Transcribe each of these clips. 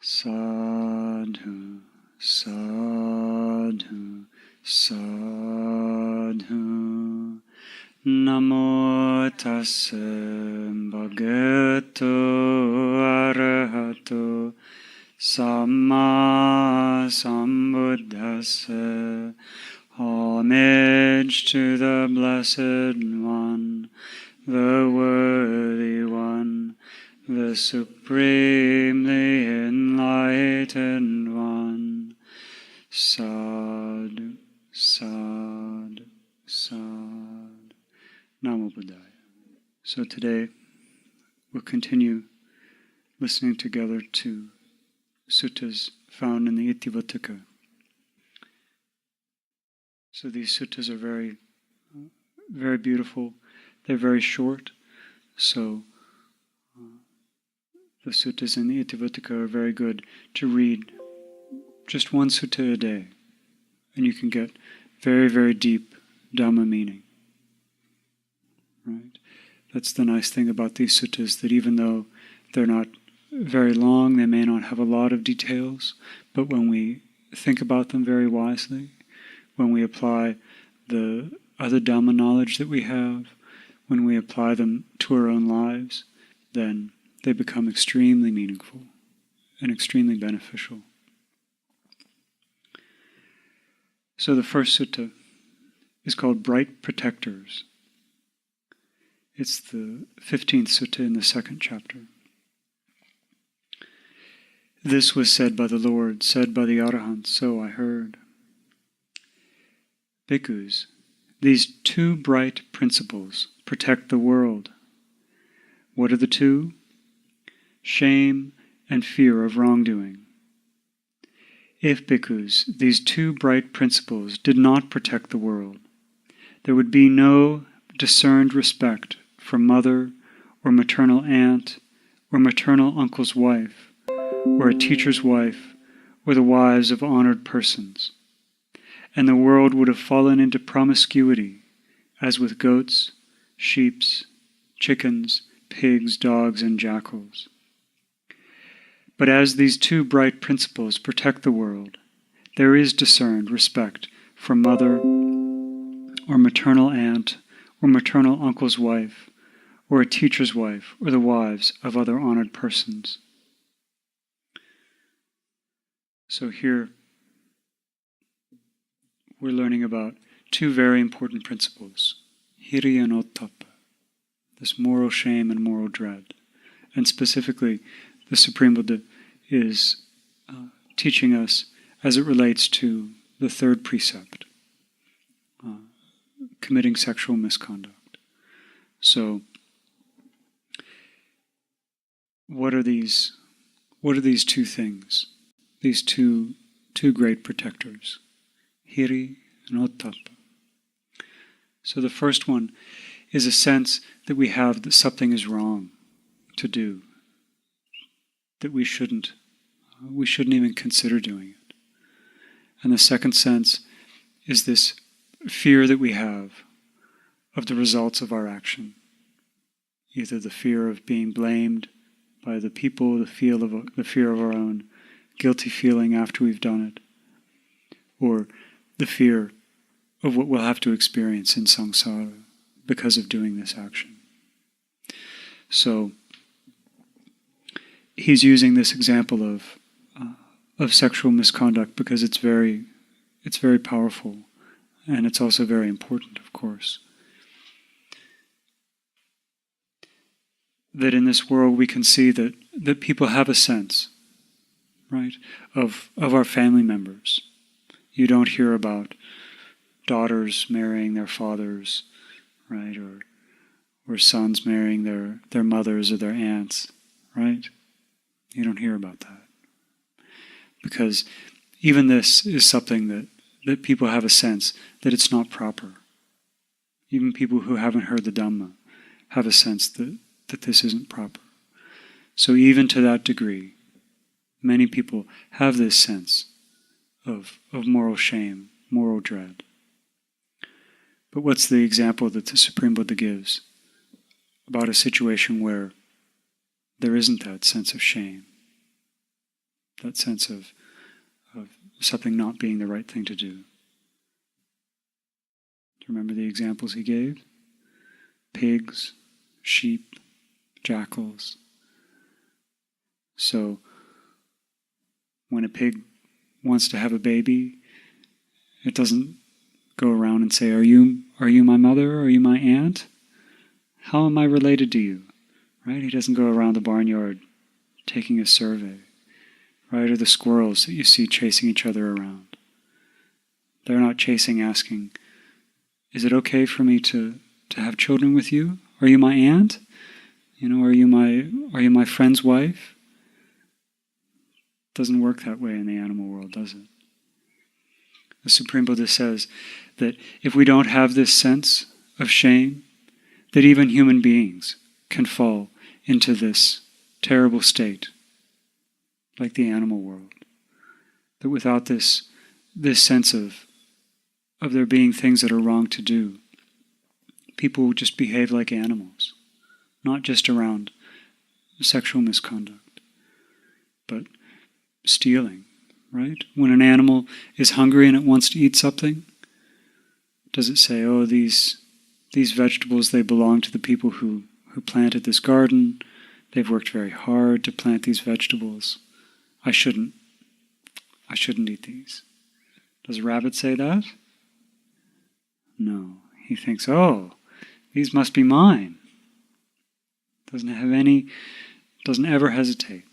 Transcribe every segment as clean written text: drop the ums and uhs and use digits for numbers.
Sadhu, sadhu, sadhu. Namo tassa bhagavato arahato samma sambuddhassa. Homage to the Blessed One, the Worthy One, the Supremely Enlightened One. Sadhu, sadhu, sadhu. Namo Buddhaya. So today we'll continue listening together to suttas found in the Itivuttaka. So these suttas are very, very beautiful. They're very short. So the suttas in the Itivuttaka are very good to read just one sutta a day. And you can get very, very deep Dhamma meaning. Right? That's the nice thing about these suttas, that even though they're not very long, they may not have a lot of details, but when we think about them very wisely, when we apply the other Dhamma knowledge that we have, when we apply them to our own lives, then they become extremely meaningful and extremely beneficial. So the first sutta is called Bright Protectors. It's the 15th sutta in the second chapter. This was said by the Lord, said by the Arahants, so I heard. Bhikkhus, these two bright principles protect the world. What are the two? Shame and fear of wrongdoing. If, bhikkhus, these two bright principles did not protect the world, there would be no discerned respect for mother or maternal aunt or maternal uncle's wife or a teacher's wife or the wives of honored persons. And the world would have fallen into promiscuity, as with goats, sheep, chickens, pigs, dogs, and jackals. But as these two bright principles protect the world, there is discerned respect for mother or maternal aunt or maternal uncle's wife or a teacher's wife or the wives of other honored persons. So here, we're learning about two very important principles, hiri and ottappa, this moral shame and moral dread. And specifically, the Supreme Buddha is teaching us as it relates to the third precept, committing sexual misconduct. So, what are these two things, these two great protectors? Hiri and ottappa. So the first one is a sense that we have that something is wrong to do, that we shouldn't even consider doing it. And the second sense is this fear that we have of the results of our action, either the fear of being blamed by the people, the fear of our own guilty feeling after we've done it, or the fear of what we'll have to experience in samsara because of doing this action. So he's using this example of sexual misconduct because it's very powerful, and it's also very important, of course. That in this world we can see that people have a sense, right, of our family members. You don't hear about daughters marrying their fathers, right, or sons marrying their mothers or their aunts, right? You don't hear about that. Because even this is something that people have a sense that it's not proper. Even people who haven't heard the Dhamma have a sense that this isn't proper. So even to that degree, many people have this sense of moral shame, moral dread. But what's the example that the Supreme Buddha gives about a situation where there isn't that sense of shame? that sense of something not being the right thing to do. Do you remember the examples he gave? Pigs, sheep, jackals. So when a pig wants to have a baby, it doesn't go around and say, are you my mother? Are you my aunt? How am I related to you? Right? He doesn't go around the barnyard taking a survey. Right? Or the squirrels that you see chasing each other around. They're not chasing, asking, is it okay for me to have children with you? Are you my aunt? Are you my friend's wife? Doesn't work that way in the animal world, does it? The Supreme Buddha says that if we don't have this sense of shame, that even human beings can fall into this terrible state, like the animal world. That without this sense of there being things that are wrong to do, people will just behave like animals, not just around sexual misconduct, but stealing, right? When an animal is hungry and it wants to eat something, does it say, oh, these vegetables, they belong to the people who planted this garden. They've worked very hard to plant these vegetables. I shouldn't eat these. Does a rabbit say that? No. He thinks, oh, these must be mine. Doesn't ever hesitate.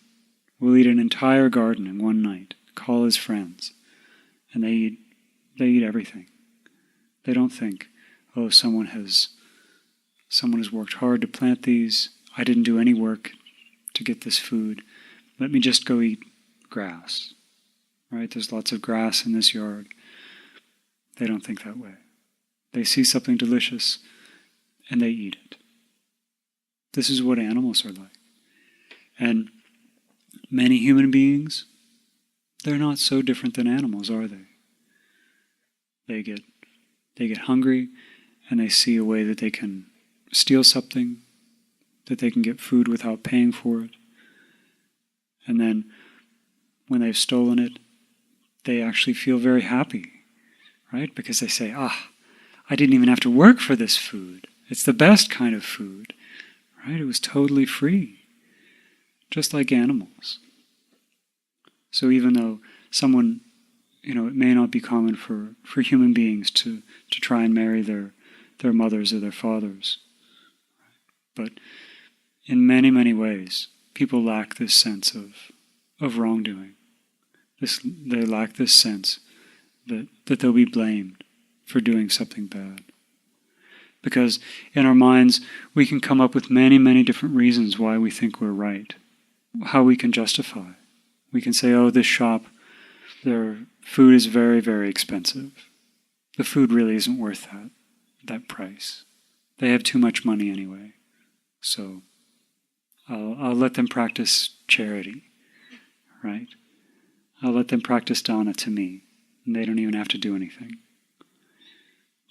Will eat an entire garden in one night, call his friends, and they eat everything. They don't think, oh, someone has worked hard to plant these. I didn't do any work to get this food. Let me just go eat grass. Right? There's lots of grass in this yard. They don't think that way. They see something delicious and they eat it. This is what animals are like. And many human beings, they're not so different than animals, are they? They get hungry and they see a way that they can steal something, that they can get food without paying for it. And then when they've stolen it, they actually feel very happy, right? Because they say, I didn't even have to work for this food. It's the best kind of food, right? It was totally free, just like animals. So even though someone, it may not be common for human beings to try and marry their mothers or their fathers, but in many, many ways, people lack this sense of wrongdoing. They lack this sense that they'll be blamed for doing something bad. Because in our minds, we can come up with many, many different reasons why we think we're right, how we can justify. We can say, oh, this shop, their food is very, very expensive. The food really isn't worth that price. They have too much money anyway. So I'll let them practice charity, right? I'll let them practice dana to me, and they don't even have to do anything.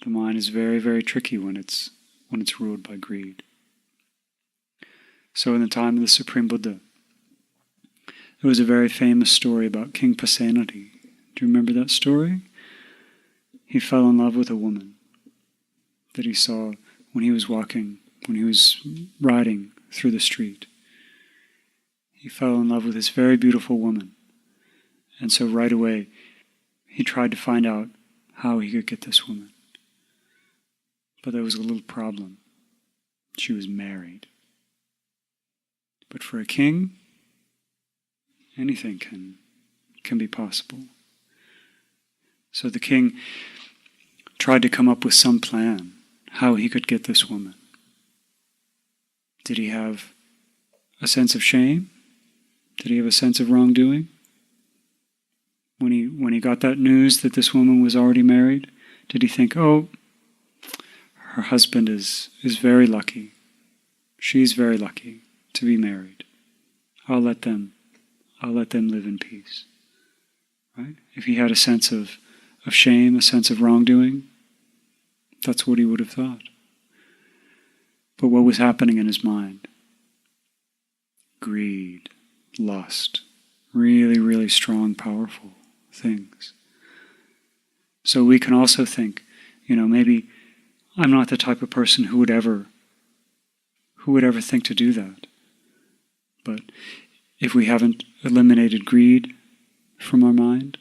The mind is very, very tricky when it's ruled by greed. So in the time of the Supreme Buddha, there was a very famous story about King Pasenadi. Do you remember that story? He fell in love with a woman that he saw when he was riding through the street. He fell in love with this very beautiful woman. And so right away, he tried to find out how he could get this woman. But there was a little problem. She was married. But for a king, anything can be possible. So the king tried to come up with some plan how he could get this woman. Did he have a sense of shame? Did he have a sense of wrongdoing? When he got that news that this woman was already married, did he think, oh, her husband is very lucky. She's very lucky to be married. I'll let them live in peace. Right? If he had a sense of shame, a sense of wrongdoing, that's what he would have thought. But what was happening in his mind? Greed, lust, Really, really strong, powerful things. So we can also think, maybe I'm not the type of person who would ever think to do that. But if we haven't eliminated greed from our mind,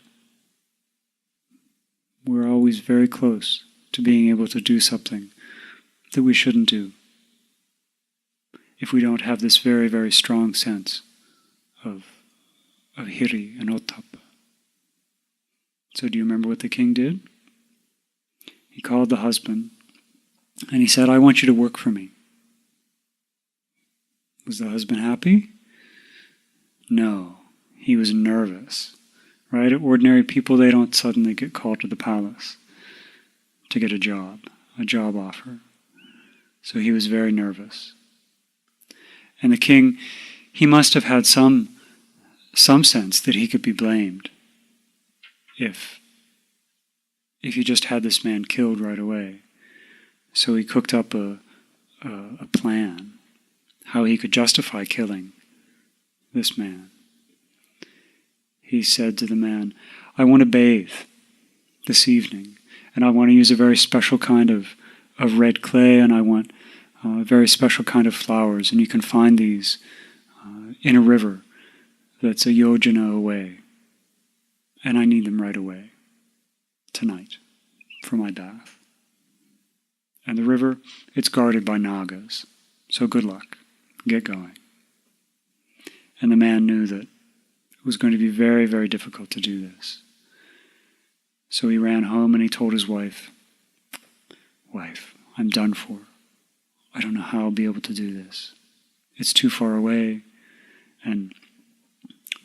we're always very close to being able to do something that we shouldn't do. If we don't have this very, very strong sense of hiri and ottappa. So do you remember what the king did? He called the husband and he said, I want you to work for me. Was the husband happy? No, he was nervous. Right? Ordinary people, they don't suddenly get called to the palace to get a job offer. So he was very nervous. And the king, he must have had some sense that he could be blamed if he just had this man killed right away. So he cooked up a plan how he could justify killing this man. He said to the man, I want to bathe this evening, and I want to use a very special kind of red clay, and I want a very special kind of flowers, and you can find these in a river that's a yojana away, and I need them right away, tonight, for my bath. And the river, it's guarded by nagas, so good luck, get going. And the man knew that it was going to be very, very difficult to do this. So he ran home and he told his wife, Wife, I'm done for. I don't know how I'll be able to do this. It's too far away, and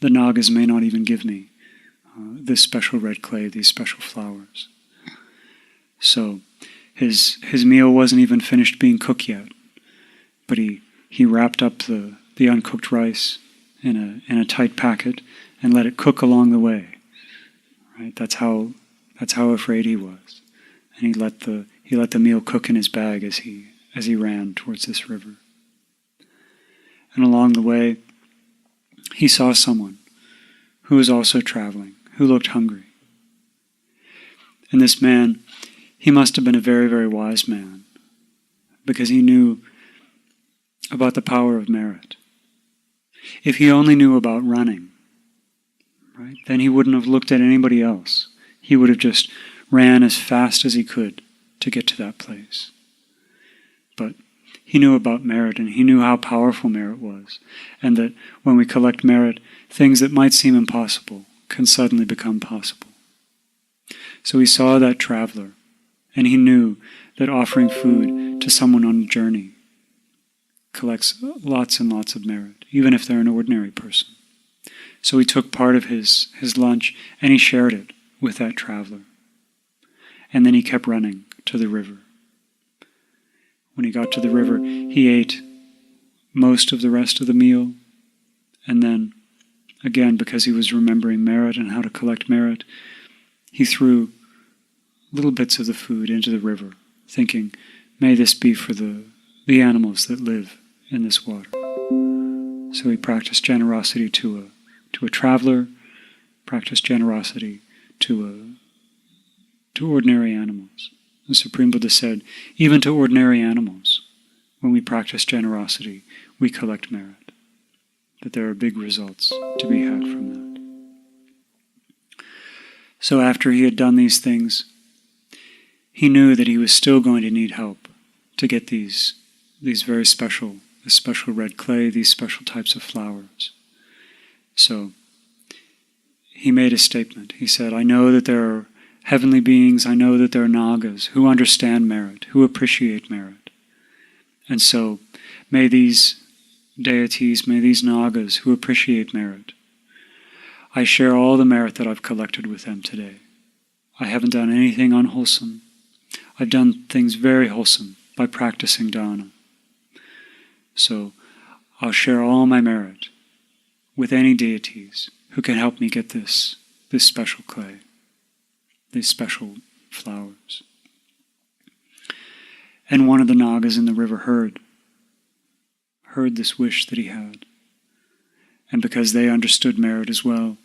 the Nagas may not even give me this special red clay, these special flowers. So his meal wasn't even finished being cooked yet, but he wrapped up the uncooked rice in a tight packet and let it cook along the way. Right? That's how afraid he was, and he let the meal cook in his bag as he ran towards this river. And along the way, he saw someone who was also traveling, who looked hungry. And this man, he must have been a very, very wise man, because he knew about the power of merit. If he only knew about running, right, then he wouldn't have looked at anybody else. He would have just ran as fast as he could to get to that place. But he knew about merit, and he knew how powerful merit was, and that when we collect merit, things that might seem impossible can suddenly become possible. So he saw that traveler, and he knew that offering food to someone on a journey collects lots and lots of merit, even if they're an ordinary person. So he took part of his lunch and he shared it with that traveler. And then he kept running to the river. When he got to the river, he ate most of the rest of the meal, and then, again, because he was remembering merit and how to collect merit, he threw little bits of the food into the river, thinking, may this be for the animals that live in this water. So he practiced generosity to a traveler, practiced generosity to ordinary animals. The Supreme Buddha said, even to ordinary animals, when we practice generosity, we collect merit. That there are big results to be had from that. So after he had done these things, he knew that he was still going to need help to get these very special, this special red clay, these special types of flowers. So he made a statement. He said, I know that there are heavenly beings, I know that there are Nagas who understand merit, who appreciate merit. And so may these deities, may these Nagas who appreciate merit, I share all the merit that I've collected with them today. I haven't done anything unwholesome. I've done things very wholesome by practicing dana. So I'll share all my merit with any deities who can help me get this special clay, these special flowers. And one of the Nagas in the river heard this wish that he had. and because they understood merit as well,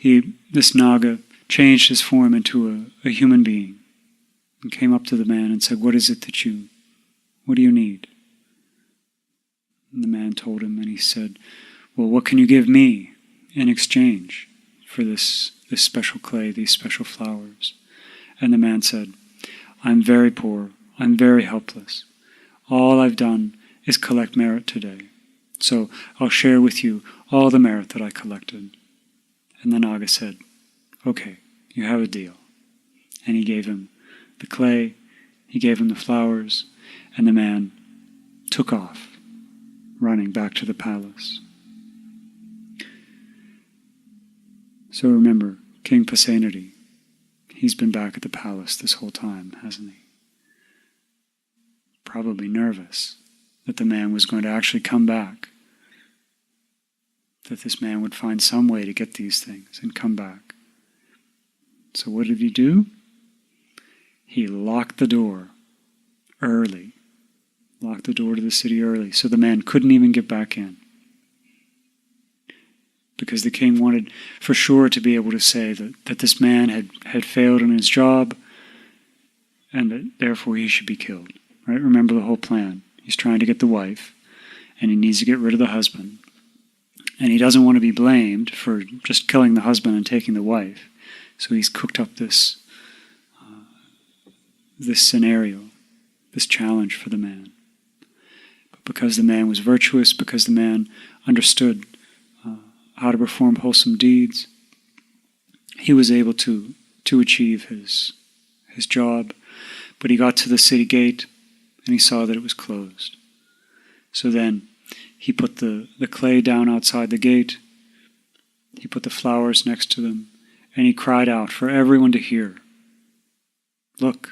this Naga changed his form into a human being and came up to the man and said, what do you need? And the man told him, and he said, well, what can you give me in exchange for this special clay, these special flowers? And the man said, I'm very poor, I'm very helpless. All I've done is collect merit today. So I'll share with you all the merit that I collected. And the Naga said, okay, you have a deal. And he gave him the clay, he gave him the flowers, and the man took off, running back to the palace. So remember, King Pasenadi, he's been back at the palace this whole time, hasn't he? Probably nervous that the man was going to actually come back, that this man would find some way to get these things and come back. So what did he do? He locked the door early, locked the door to the city early, so the man couldn't even get back in. Because the king wanted for sure to be able to say that this man had failed in his job and that therefore he should be killed. Right? Remember the whole plan. He's trying to get the wife, and he needs to get rid of the husband. And he doesn't want to be blamed for just killing the husband and taking the wife. So he's cooked up this scenario, this challenge for the man. But because the man was virtuous, because the man understood how to perform wholesome deeds, he was able to achieve his job. But he got to the city gate, and he saw that it was closed. So then he put the clay down outside the gate, he put the flowers next to them, and he cried out for everyone to hear, look,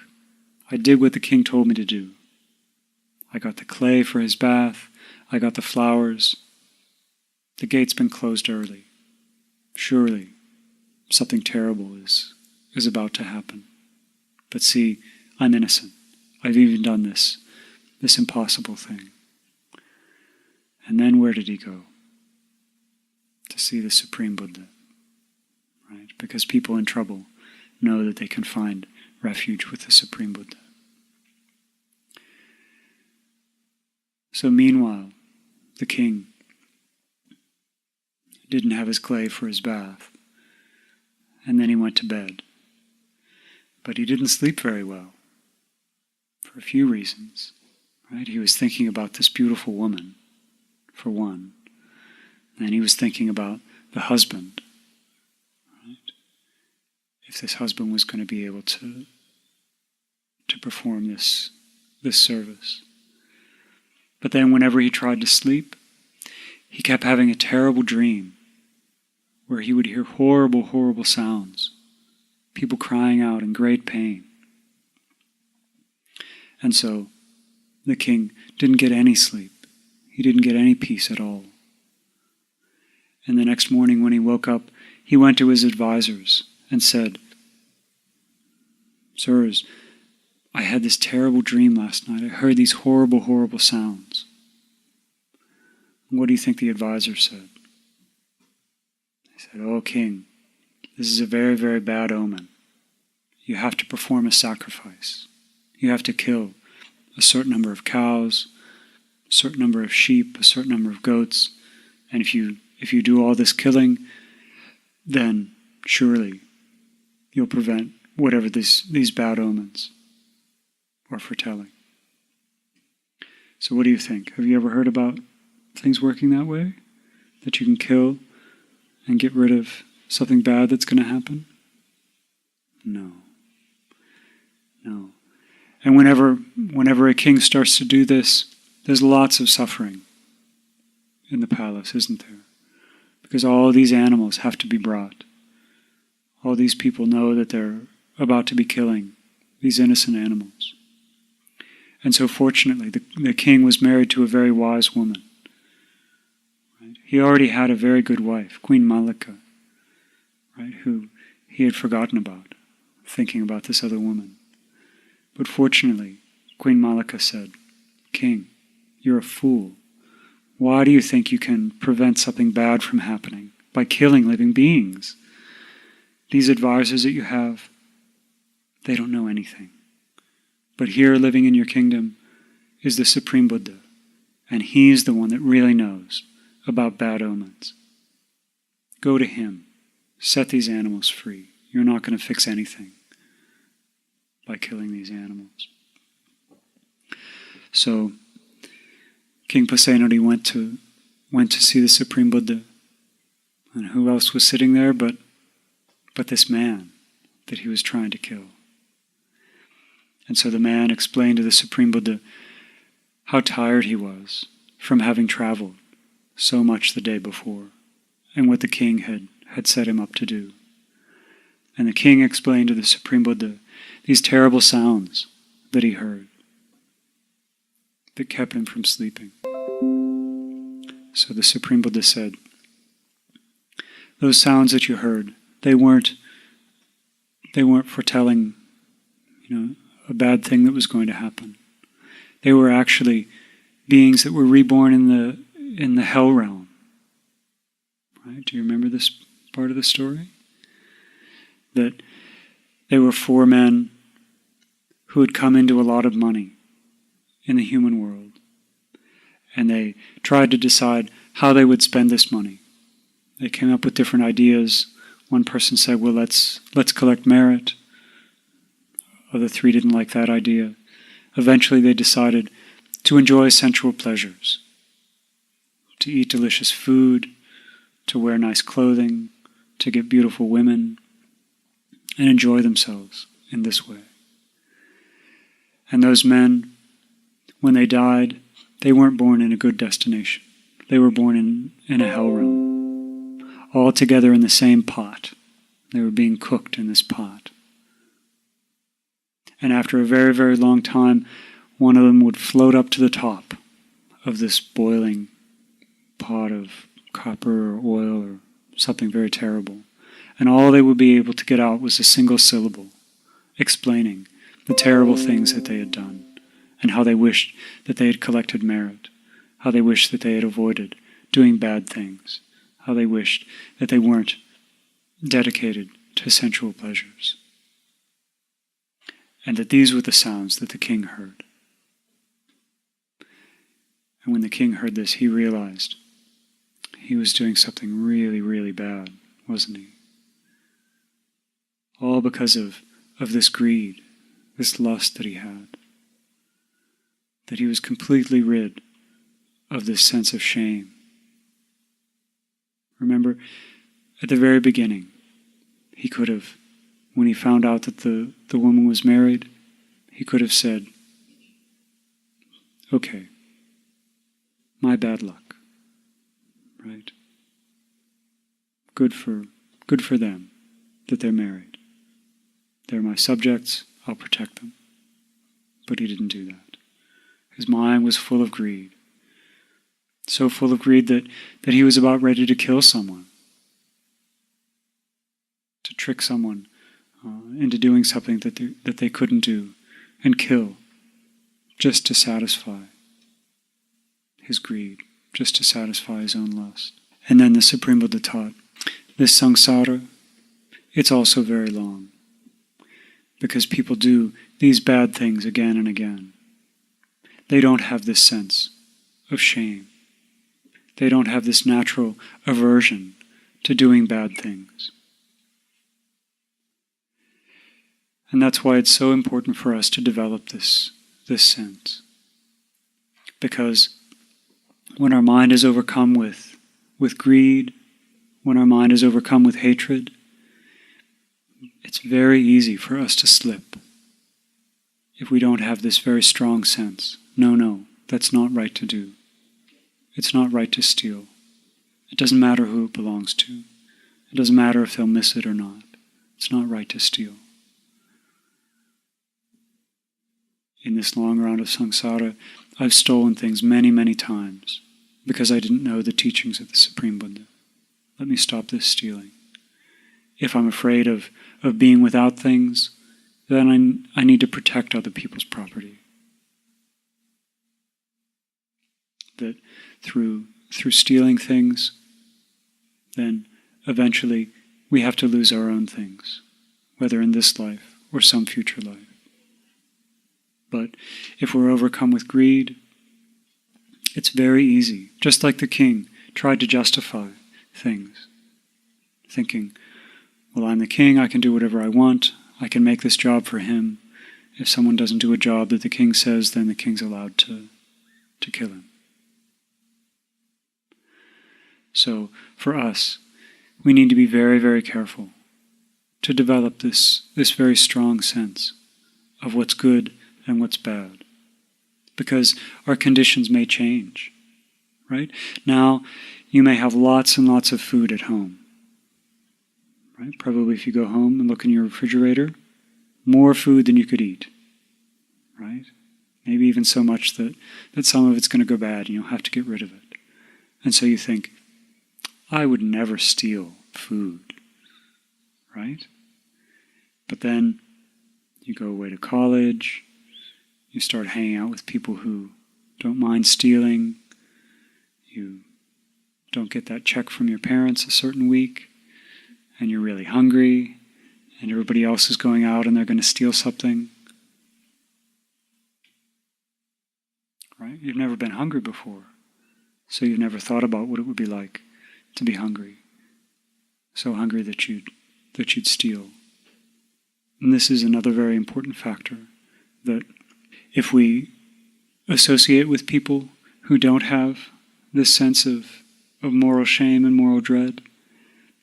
I did what the king told me to do. I got the clay for his bath, I got the flowers. The gate's been closed early. Surely something terrible is about to happen. But see, I'm innocent. I've even done this impossible thing. And then where did he go? To see the Supreme Buddha. Right? Because people in trouble know that they can find refuge with the Supreme Buddha. So meanwhile, the king didn't have his clay for his bath, and then he went to bed. But he didn't sleep very well, for a few reasons. Right? He was thinking about this beautiful woman, for one. And he was thinking about the husband. Right? If this husband was going to be able to perform this service. But then whenever he tried to sleep, he kept having a terrible dream where he would hear horrible, horrible sounds, people crying out in great pain. And so the king didn't get any sleep. He didn't get any peace at all. And the next morning when he woke up, he went to his advisors and said, Sirs, I had this terrible dream last night. I heard these horrible, horrible sounds. And what do you think the advisor said? He said, Oh, king, this is a very, very bad omen. You have to perform a sacrifice. You have to kill a certain number of cows, a certain number of sheep, a certain number of goats. And if you do all this killing, then surely you'll prevent whatever these bad omens are foretelling. So what do you think? Have you ever heard about things working that way? That you can kill and get rid of something bad that's going to happen? No. No. And whenever a king starts to do this, there's lots of suffering in the palace, isn't there? Because all these animals have to be brought. All these people know that they're about to be killing these innocent animals. And so fortunately, the king was married to a very wise woman. Right? He already had a very good wife, Queen Malika, right, who he had forgotten about, thinking about this other woman. But fortunately, Queen Malika said, King, you're a fool. Why do you think you can prevent something bad from happening? By killing living beings. These advisors that you have, they don't know anything. But here, living in your kingdom, is the Supreme Buddha, and he's the one that really knows about bad omens. Go to him. Set these animals free. You're not going to fix anything by killing these animals. So, King Pasenadi went to see the Supreme Buddha. And who else was sitting there but this man that he was trying to kill? And so the man explained to the Supreme Buddha how tired he was from having traveled so much the day before, and what the king had set him up to do. And the king explained to the Supreme Buddha these terrible sounds that he heard that kept him from sleeping. So the Supreme Buddha said, those sounds that you heard, they weren't foretelling, a bad thing that was going to happen. They were actually beings that were reborn in the hell realm. Right? Do you remember this part of the story? That they were 4 men who had come into a lot of money in the human world. And they tried to decide how they would spend this money. They came up with different ideas. One person said, well, let's collect merit. Other 3 didn't like that idea. Eventually they decided to enjoy sensual pleasures, to eat delicious food, to wear nice clothing, to get beautiful women, and enjoy themselves in this way. And those men, when they died, they weren't born in a good destination. They were born in a hell realm, all together in the same pot. They were being cooked in this pot. And after a very, very long time, one of them would float up to the top of this boiling pot of copper or oil or something very terrible. And all they would be able to get out was a single syllable, explaining the terrible things that they had done, and how they wished that they had collected merit, how they wished that they had avoided doing bad things, how they wished that they weren't dedicated to sensual pleasures. And that these were the sounds that the king heard. And when the king heard this, he realized he was doing something really, really bad, wasn't he? All because of this greed, this lust that he had. That he was completely rid of this sense of shame. Remember, at the very beginning, he could have, when he found out that the woman was married, he could have said, okay, my bad luck, right? Good for them that they're married. They're my subjects, I'll protect them. But he didn't do that. His mind was full of greed. So full of greed that he was about ready to kill someone. To trick someone into doing something that they couldn't do, and kill, just to satisfy his greed, just to satisfy his own lust. And then the Supreme Buddha taught, this samsara, it's also very long, because people do these bad things again and again. They don't have this sense of shame. They don't have this natural aversion to doing bad things. And that's why it's so important for us to develop this sense. Because when our mind is overcome with greed, when our mind is overcome with hatred, it's very easy for us to slip if we don't have this very strong sense. No, that's not right to do. It's not right to steal. It doesn't matter who it belongs to. It doesn't matter if they'll miss it or not. It's not right to steal. In this long round of samsara, I've stolen things many, many times because I didn't know the teachings of the Supreme Buddha. Let me stop this stealing. If I'm afraid of being without things, then I need to protect other people's property. that through stealing things, then eventually we have to lose our own things, whether in this life or some future life. But if we're overcome with greed, it's very easy, just like the king tried to justify things, thinking, well, I'm the king, I can do whatever I want, I can make this job for him. If someone doesn't do a job that the king says, then the king's allowed to kill him. So, for us, we need to be very, very careful to develop this very strong sense of what's good and what's bad. Because our conditions may change, right? Now, you may have lots and lots of food at home, right? Probably if you go home and look in your refrigerator, more food than you could eat, right? Maybe even so much that some of it's going to go bad and you'll have to get rid of it. And so you think, I would never steal food, right? But then you go away to college, you start hanging out with people who don't mind stealing, you don't get that check from your parents a certain week, and you're really hungry, and everybody else is going out and they're going to steal something. Right? You've never been hungry before, so you've never thought about what it would be like to be hungry. So hungry that you'd steal. And this is another very important factor, that if we associate with people who don't have this sense of moral shame and moral dread,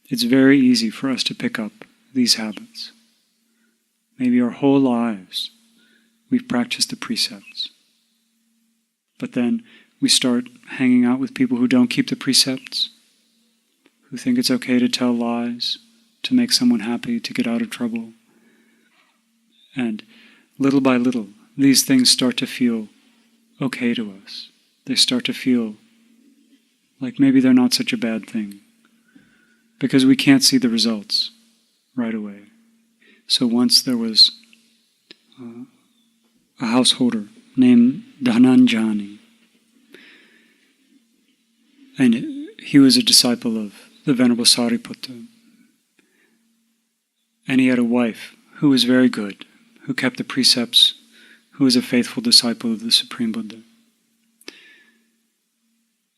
it's very easy for us to pick up these habits. Maybe our whole lives we've practiced the precepts. But then we start hanging out with people who don't keep the precepts, who think it's okay to tell lies, to make someone happy, to get out of trouble. And little by little, these things start to feel okay to us. They start to feel like maybe they're not such a bad thing, because we can't see the results right away. So once there was a householder named Dhananjani, and he was a disciple of the Venerable Sariputta. And he had a wife who was very good, who kept the precepts, who was a faithful disciple of the Supreme Buddha.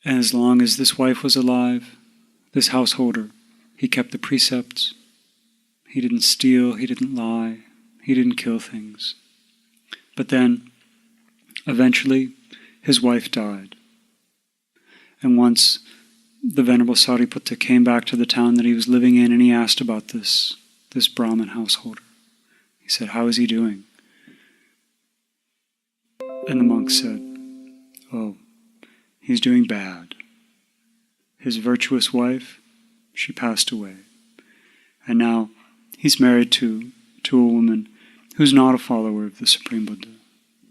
And as long as this wife was alive, this householder, he kept the precepts. He didn't steal, he didn't lie, he didn't kill things. But then, eventually, his wife died. And once the Venerable Sariputta came back to the town that he was living in, and he asked about this Brahmin householder. He said, "How is he doing?" And the monk said, "Oh, he's doing bad. His virtuous wife, she passed away. And now he's married to a woman who's not a follower of the Supreme Buddha,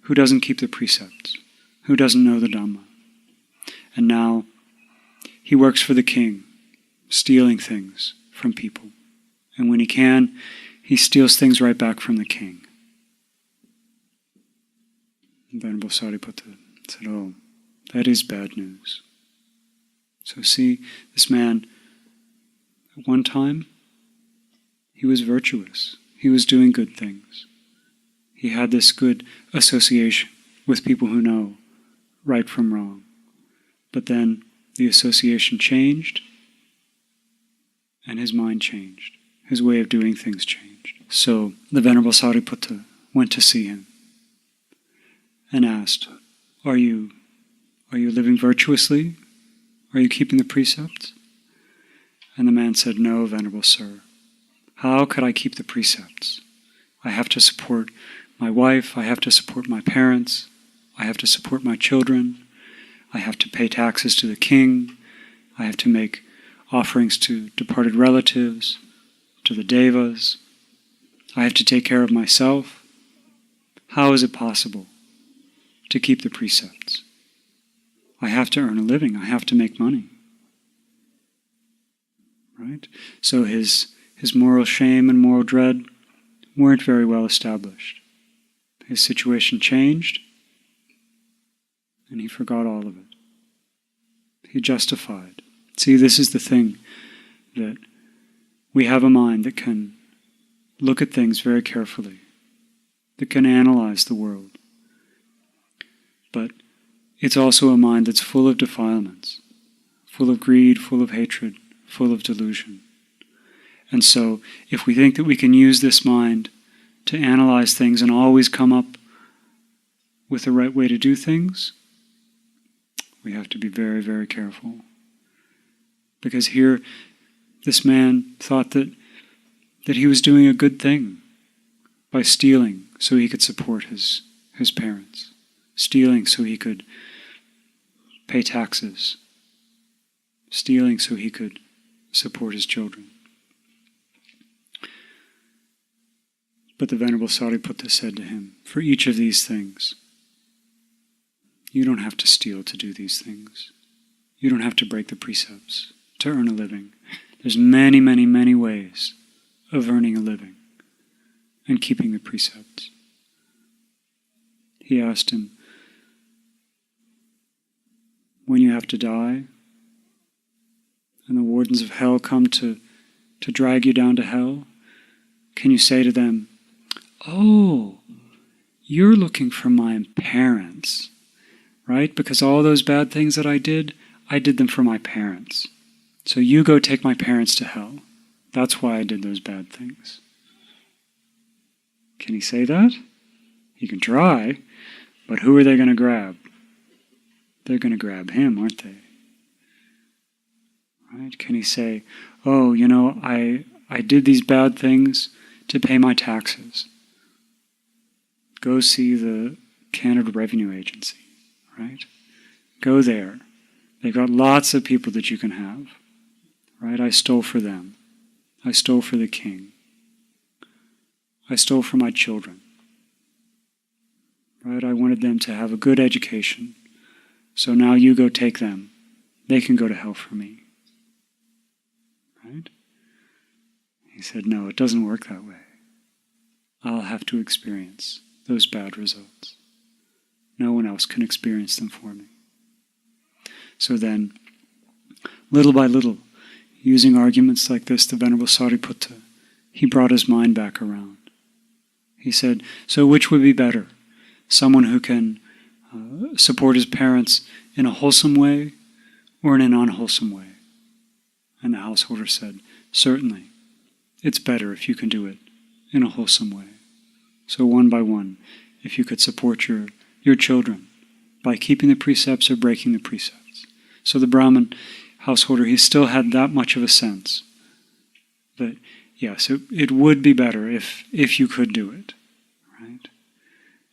who doesn't keep the precepts, who doesn't know the Dhamma. And now he works for the king, stealing things from people. And when he can, he steals things right back from the king." And Venerable Sariputta said, "Oh, that is bad news." So see, this man, at one time, he was virtuous. He was doing good things. He had this good association with people who know right from wrong. But then the association changed, and his mind changed. His way of doing things changed. So the Venerable Sariputta went to see him and asked, Are you living virtuously? Are you keeping the precepts?" And the man said, "No, Venerable Sir. How could I keep the precepts? I have to support my wife, I have to support my parents, I have to support my children, I have to pay taxes to the king, I have to make offerings to departed relatives, to the devas, I have to take care of myself. How is it possible to keep the precepts? I have to earn a living, I have to make money." Right? So his moral shame and moral dread weren't very well established. His situation changed, and he forgot all of it. He justified. See, this is the thing, that we have a mind that can look at things very carefully, that can analyze the world. But it's also a mind that's full of defilements, full of greed, full of hatred, full of delusion. And so, if we think that we can use this mind to analyze things and always come up with the right way to do things, we have to be very, very careful. Because here, this man thought that he was doing a good thing by stealing so he could support his parents, stealing so he could pay taxes, stealing so he could support his children. But the Venerable Sariputta said to him, for each of these things, you don't have to steal to do these things. You don't have to break the precepts to earn a living. There's many, many, many ways of earning a living and keeping the precepts. He asked him, when you have to die, and the wardens of hell come to drag you down to hell, can you say to them, oh, you're looking for my parents, right? Because all those bad things that I did them for my parents. So you go take my parents to hell. That's why I did those bad things. Can he say that? He can try, but who are they going to grab? They're going to grab him, aren't they? Right? Can he say, oh, I did these bad things to pay my taxes. Go see the Canada Revenue Agency, right? Go there. They've got lots of people that you can have, right? I stole for them. I stole for the king. I stole for my children, right? I wanted them to have a good education. So now you go take them. They can go to hell for me, right? He said, no, it doesn't work that way. I'll have to experience those bad results. No one else can experience them for me. So then, little by little, using arguments like this, the Venerable Sariputta, he brought his mind back around. He said, so which would be better? Someone who can support his parents in a wholesome way or in an unwholesome way? And the householder said, certainly, it's better if you can do it in a wholesome way. So one by one, if you could support your children by keeping the precepts or breaking the precepts. So the Brahmin householder, he still had that much of a sense that, yes, it would be better if you could do it, right?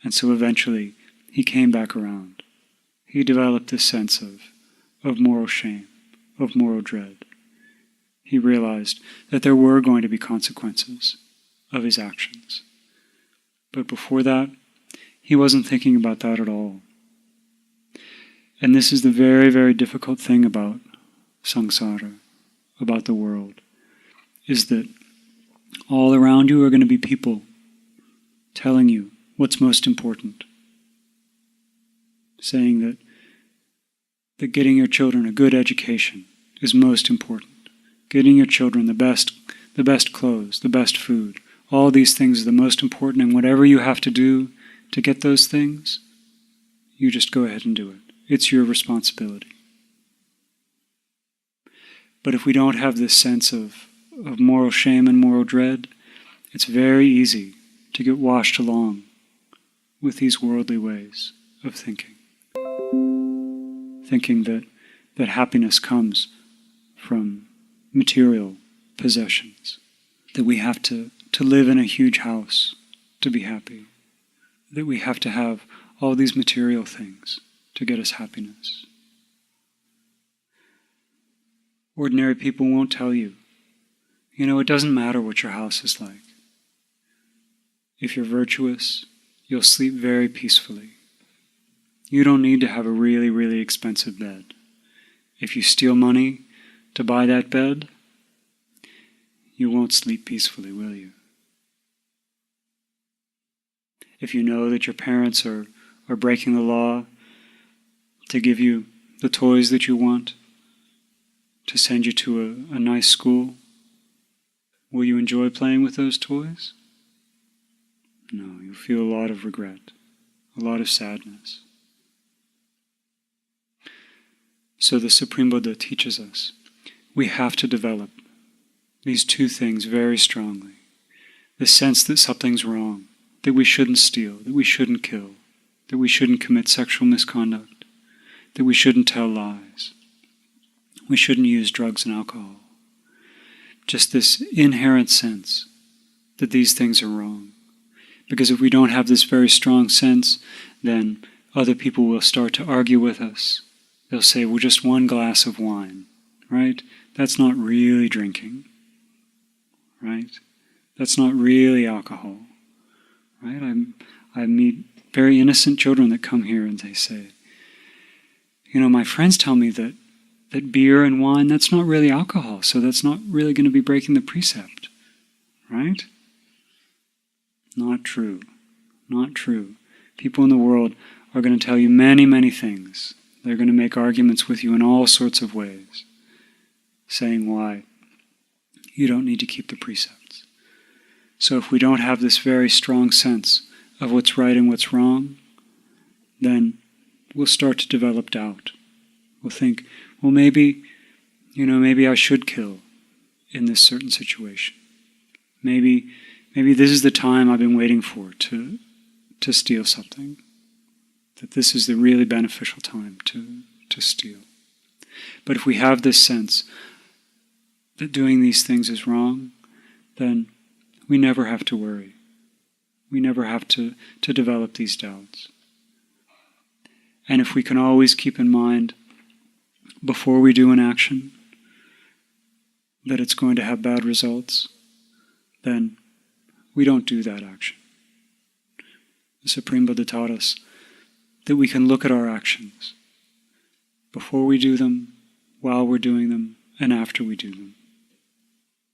And so eventually he came back around. He developed this sense of moral shame, of moral dread. He realized that there were going to be consequences of his actions. But before that, he wasn't thinking about that at all. And this is the very, very difficult thing about samsara, about the world, is that all around you are going to be people telling you what's most important, saying that getting your children a good education is most important, getting your children the best clothes, the best food, all these things are the most important, and whatever you have to do to get those things, you just go ahead and do it. It's your responsibility. But if we don't have this sense of moral shame and moral dread, it's very easy to get washed along with these worldly ways of thinking. Thinking that happiness comes from material possessions, that we have to live in a huge house to be happy, that we have to have all these material things to get us happiness. Ordinary people won't tell you, it doesn't matter what your house is like. If you're virtuous, you'll sleep very peacefully. You don't need to have a really, really expensive bed. If you steal money to buy that bed, you won't sleep peacefully, will you? If you know that your parents are breaking the law to give you the toys that you want, to send you to a nice school, will you enjoy playing with those toys? No, you'll feel a lot of regret, a lot of sadness. So the Supreme Buddha teaches us we have to develop these two things very strongly. The sense that something's wrong, that we shouldn't steal, that we shouldn't kill, that we shouldn't commit sexual misconduct, that we shouldn't tell lies, we shouldn't use drugs and alcohol. Just this inherent sense that these things are wrong. Because if we don't have this very strong sense, then other people will start to argue with us. They'll say, well, just one glass of wine, right? That's not really drinking, right? That's not really alcohol, right? I meet very innocent children that come here and they say, my friends tell me that beer and wine, that's not really alcohol, so that's not really going to be breaking the precept, right? Not true. Not true. People in the world are going to tell you many, many things. They're going to make arguments with you in all sorts of ways, saying why you don't need to keep the precepts. So if we don't have this very strong sense of what's right and what's wrong, then we'll start to develop doubt. We'll think, well, maybe I should kill in this certain situation. Maybe this is the time I've been waiting for to steal something. That this is the really beneficial time to steal. But if we have this sense that doing these things is wrong, then we never have to worry. We never have to develop these doubts. And if we can always keep in mind, before we do an action, that it's going to have bad results, then we don't do that action. The Supreme Buddha taught us that we can look at our actions before we do them, while we're doing them, and after we do them.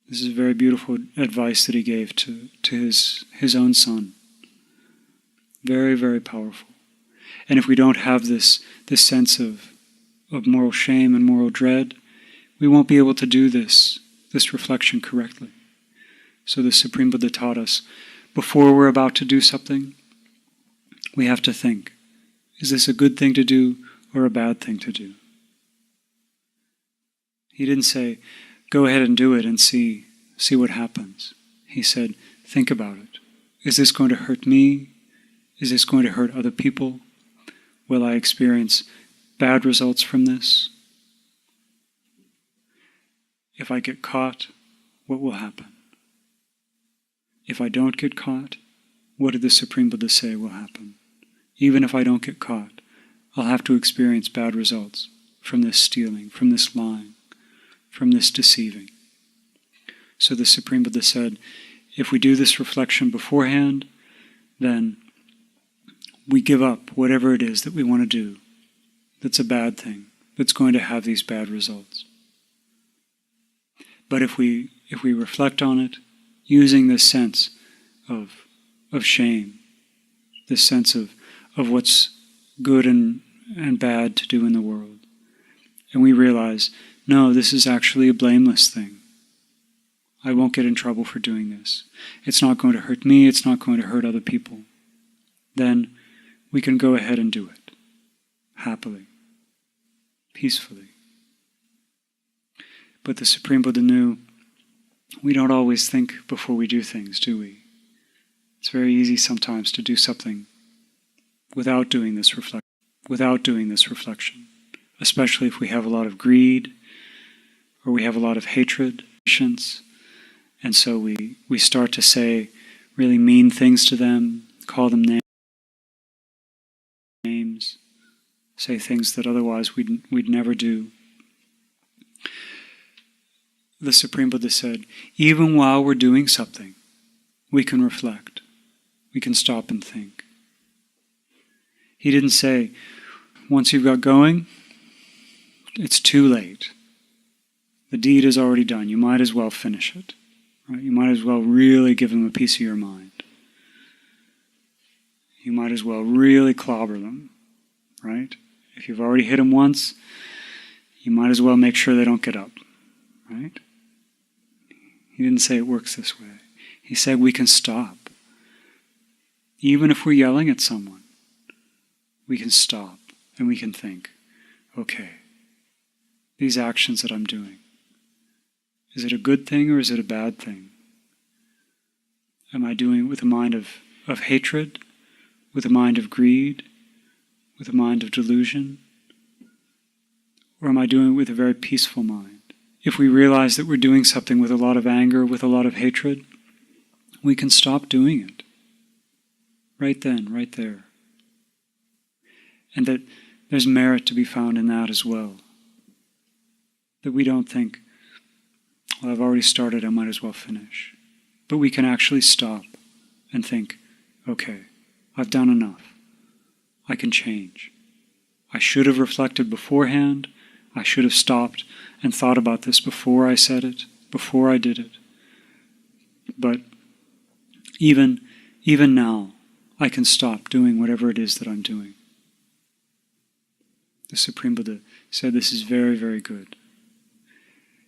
This is very beautiful advice that he gave to his own son. Very, very powerful. And if we don't have this sense of moral shame and moral dread, we won't be able to do this reflection correctly. So the Supreme Buddha taught us, before we're about to do something, we have to think, is this a good thing to do or a bad thing to do? He didn't say, go ahead and do it and see what happens. He said, think about it. Is this going to hurt me? Is this going to hurt other people? Will I experience bad results from this? If I get caught, what will happen? If I don't get caught, what did the Supreme Buddha say will happen? Even if I don't get caught, I'll have to experience bad results from this stealing, from this lying, from this deceiving. So the Supreme Buddha said, if we do this reflection beforehand, then we give up whatever it is that we want to do that's a bad thing, that's going to have these bad results. But if we reflect on it, using this sense of shame, this sense of what's good and bad to do in the world, and we realize, no, this is actually a blameless thing. I won't get in trouble for doing this. It's not going to hurt me, it's not going to hurt other people. Then we can go ahead and do it, happily, peacefully. But the Supreme Buddha knew we don't always think before we do things, do we? It's very easy sometimes to do something without doing this reflection, especially if we have a lot of greed or we have a lot of hatred, patience, and so we start to say really mean things to them, call them names, say things that otherwise we'd never do. The Supreme Buddha said, even while we're doing something, we can reflect. We can stop and think. He didn't say, once you've got going, it's too late. The deed is already done. You might as well finish it. Right? You might as well really give them a piece of your mind. You might as well really clobber them. Right? If you've already hit them once, you might as well make sure they don't get up, right? He didn't say it works this way. He said we can stop. Even if we're yelling at someone, we can stop and we can think, okay, these actions that I'm doing, is it a good thing or is it a bad thing? Am I doing it with a mind of hatred, with a mind of greed, with a mind of delusion? Or am I doing it with a very peaceful mind? If we realize that we're doing something with a lot of anger, with a lot of hatred, we can stop doing it. Right then, right there. And that there's merit to be found in that as well. That we don't think, well, I've already started, I might as well finish. But we can actually stop and think, okay, I've done enough. I can change. I should have reflected beforehand. I should have stopped and thought about this before I said it, before I did it. But even now, I can stop doing whatever it is that I'm doing. The Supreme Buddha said this is very, very good.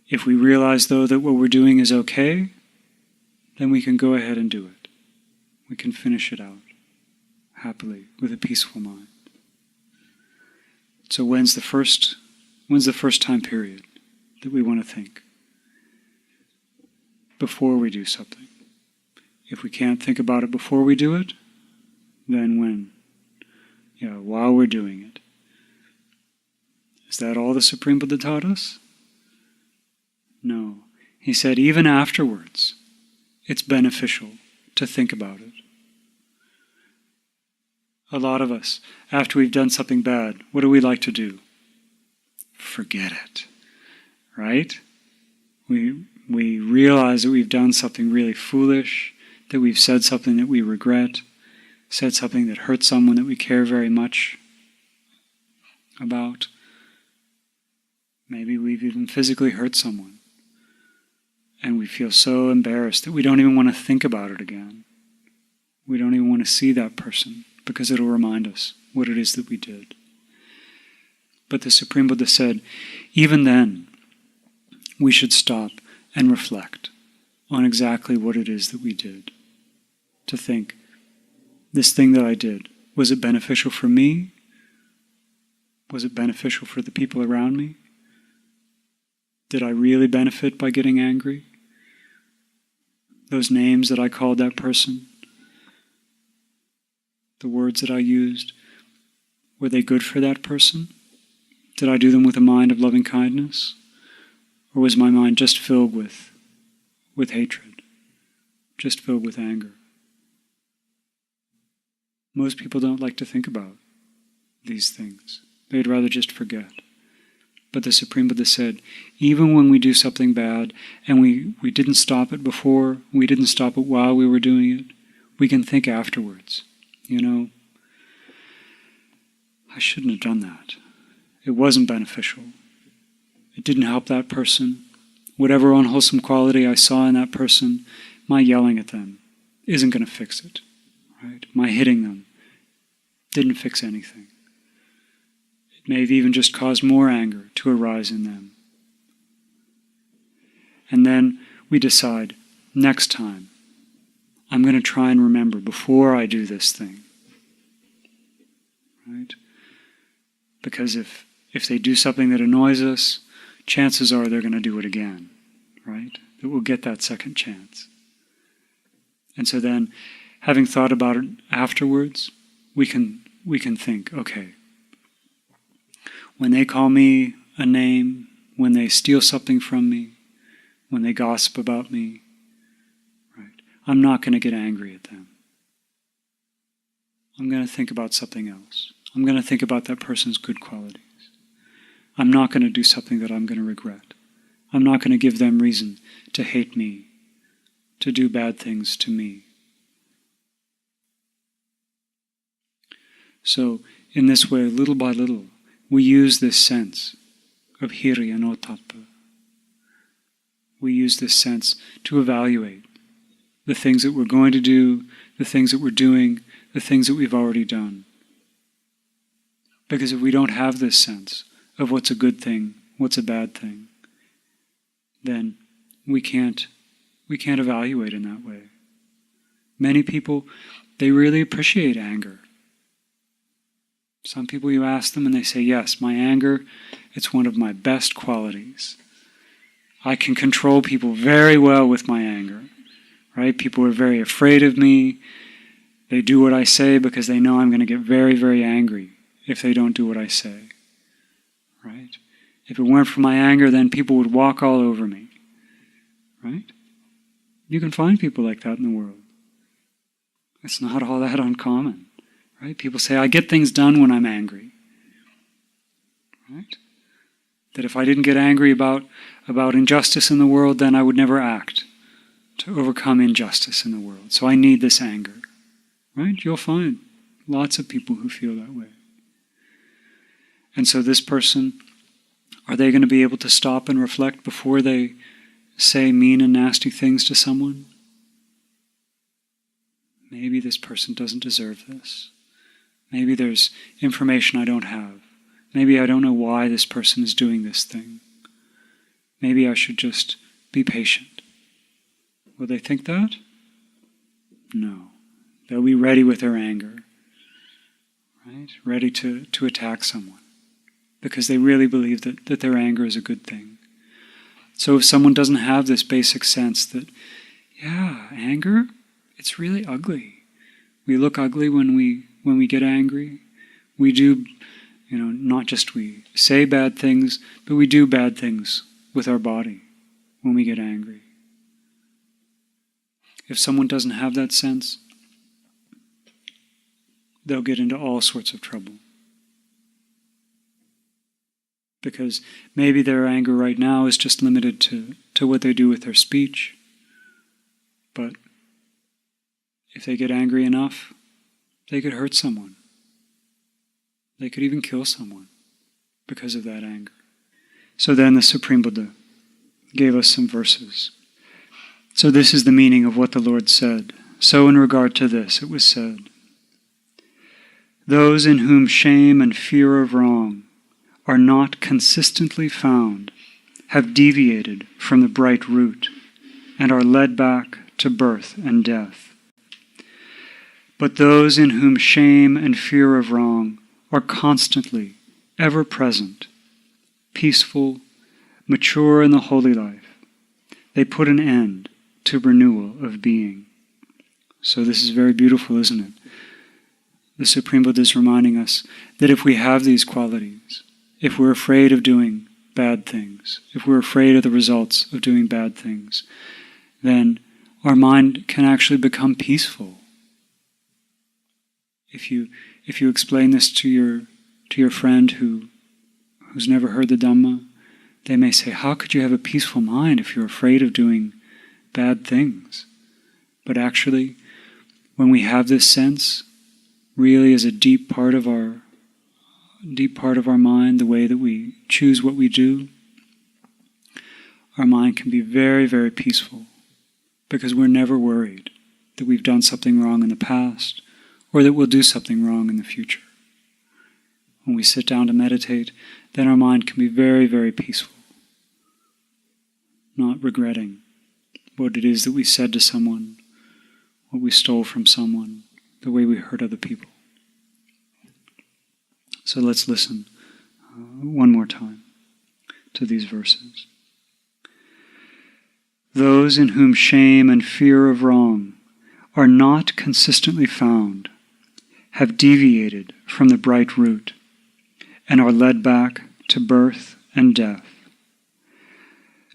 If we realize, though, that what we're doing is okay, then we can go ahead and do it. We can finish it out happily with a peaceful mind. So when's the first time period that we want to think? Before we do something. If we can't think about it before we do it, then when? While we're doing it. Is that all the Supreme Buddha taught us? No. He said even afterwards, it's beneficial to think about it. A lot of us, after we've done something bad, what do we like to do? Forget it. Right? We realize that we've done something really foolish, that we've said something that we regret, said something that hurt someone that we care very much about. Maybe we've even physically hurt someone. And we feel so embarrassed that we don't even want to think about it again. We don't even want to see that person because it'll remind us what it is that we did. But the Supreme Buddha said, even then, we should stop and reflect on exactly what it is that we did. To think, this thing that I did, was it beneficial for me? Was it beneficial for the people around me? Did I really benefit by getting angry? Those names that I called that person, the words that I used, were they good for that person? Did I do them with a mind of loving kindness? Or was my mind just filled with hatred, just filled with anger? Most people don't like to think about these things. They'd rather just forget. But the Supreme Buddha said, even when we do something bad, and we didn't stop it before, we didn't stop it while we were doing it, we can think afterwards. I shouldn't have done that. It wasn't beneficial. It didn't help that person. Whatever unwholesome quality I saw in that person, my yelling at them isn't going to fix it. Right? My hitting them didn't fix anything. It may have even just caused more anger to arise in them. And then we decide, next time, I'm going to try and remember before I do this thing. Right? Because if they do something that annoys us, chances are they're going to do it again. Right? That we'll get that second chance. And so then, having thought about it afterwards, we can think, okay, when they call me a name, when they steal something from me, when they gossip about me, right, I'm not going to get angry at them. I'm going to think about something else. I'm going to think about that person's good qualities. I'm not going to do something that I'm going to regret. I'm not going to give them reason to hate me, to do bad things to me. So, in this way, little by little, we use this sense of hiri and ottappa. We use this sense to evaluate the things that we're going to do, the things that we're doing, the things that we've already done. Because if we don't have this sense of what's a good thing what's a bad thing, then we can't evaluate in that way. Many people, they really appreciate anger. Some people, you ask them and they say, yes, my anger, it's one of my best qualities. I can control people very well with my anger, right? People are very afraid of me. They do what I say because they know I'm going to get very, very angry if they don't do what I say, right? If it weren't for my anger, then people would walk all over me, right? You can find people like that in the world. It's not all that uncommon, right? People say, I get things done when I'm angry, right? That if I didn't get angry about injustice in the world, then I would never act to overcome injustice in the world. So I need this anger, right? You'll find lots of people who feel that way. And so this person, are they going to be able to stop and reflect before they say mean and nasty things to someone? Maybe this person doesn't deserve this. Maybe there's information I don't have. Maybe I don't know why this person is doing this thing. Maybe I should just be patient. Will they think that? No. They'll be ready with their anger, right? Ready to attack someone because they really believe that their anger is a good thing. So if someone doesn't have this basic sense that, yeah, anger, it's really ugly. We look ugly when we get angry. We do, not just we say bad things, but we do bad things with our body when we get angry. If someone doesn't have that sense, they'll get into all sorts of trouble. Because maybe their anger right now is just limited to what they do with their speech. But if they get angry enough, they could hurt someone. They could even kill someone because of that anger. So then the Supreme Buddha gave us some verses. So this is the meaning of what the Lord said. So in regard to this, it was said, those in whom shame and fear of wrong are not consistently found have deviated from the bright root and are led back to birth and death. But those in whom shame and fear of wrong are constantly, ever present, peaceful, mature in the holy life, they put an end to renewal of being. So this is very beautiful, isn't it? The Supreme Buddha is reminding us that if we have these qualities, if we're afraid of doing bad things, if we're afraid of the results of doing bad things, then our mind can actually become peaceful. If you explain this to your friend who's never heard the Dhamma, they may say, how could you have a peaceful mind if you're afraid of doing bad things? But actually, when we have this sense, really as a deep part of our mind, the way that we choose what we do, our mind can be very, very peaceful because we're never worried that we've done something wrong in the past or that we'll do something wrong in the future. When we sit down to meditate, then our mind can be very, very peaceful, not regretting what it is that we said to someone, what we stole from someone, the way we hurt other people. So let's listen one more time to these verses. Those in whom shame and fear of wrong are not consistently found have deviated from the bright root and are led back to birth and death.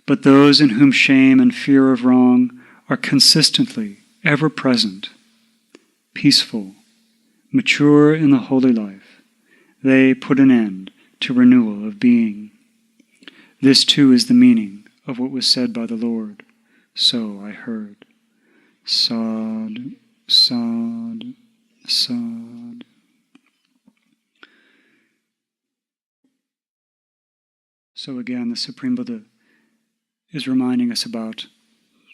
But those in whom shame and fear of wrong are consistently ever present, peaceful, mature in the holy life, they put an end to renewal of being. This too is the meaning of what was said by the Lord. So I heard. Sadhu, sadhu, sadhu. So again, the Supreme Buddha is reminding us about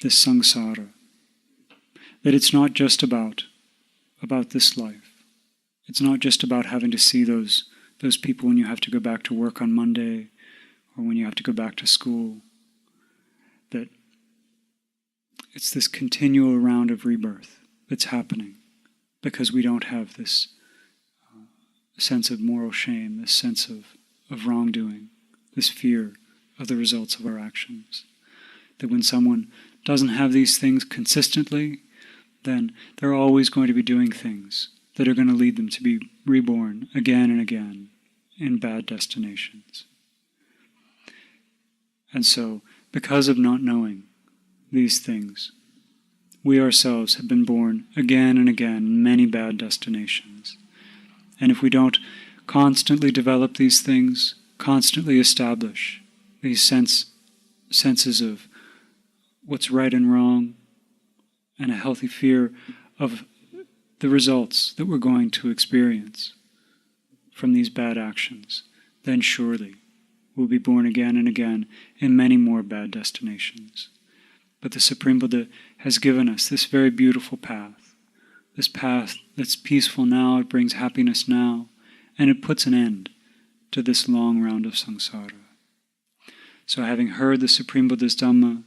this samsara, that it's not just about this life. It's not just about having to see those people when you have to go back to work on Monday, or when you have to go back to school, that it's this continual round of rebirth that's happening because we don't have this sense of moral shame, this sense of wrongdoing, this fear of the results of our actions. That when someone doesn't have these things consistently, then they're always going to be doing things that are going to lead them to be reborn again and again in bad destinations. And so, because of not knowing these things, we ourselves have been born again and again in many bad destinations. And if we don't constantly develop these things, constantly establish these senses of what's right and wrong, and a healthy fear of the results that we're going to experience from these bad actions, then surely we'll be born again and again in many more bad destinations. But the Supreme Buddha has given us this very beautiful path, this path that's peaceful now, it brings happiness now, and it puts an end to this long round of samsara. So having heard the Supreme Buddha's Dhamma,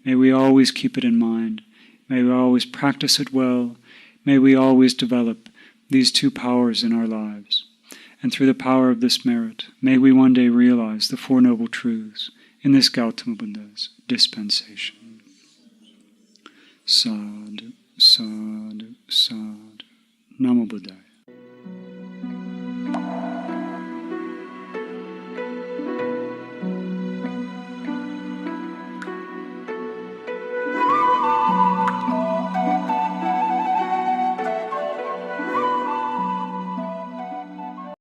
may we always keep it in mind, may we always practice it well, may we always develop these two powers in our lives. And through the power of this merit, may we one day realize the Four Noble Truths in this Gautama Buddha's dispensation. Sadhu, sadhu, sadhu. Namo Buddhaya.